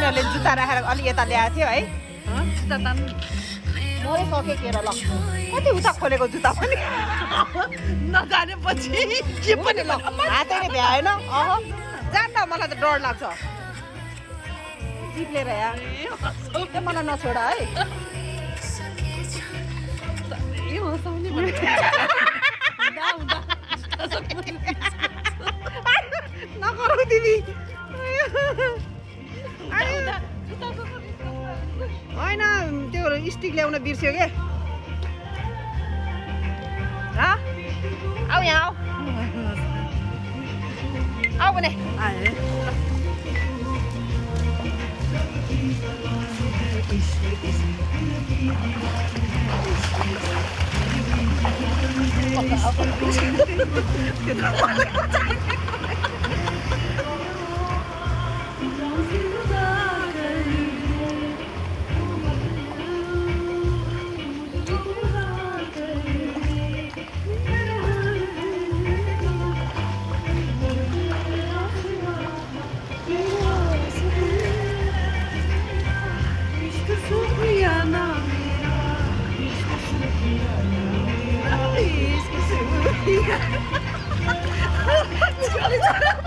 यिनीहरूले जुत्ता राखेर अलि यता ल्याएको थियो है जुत्ता तान मरै सकेँ के र ल कति उता खोलेको जुत्ता पनि नजानेपछि के पनि ल हातैले भ्याएन अह जान्दा मलाई त डर लाग्छ जिप लिएर या मलाई नछोड है नगरौ तिमी होइन त्यो स्टिक ल्याउन बिर्स्यो के आऊ यहाँ आऊ भने Sekali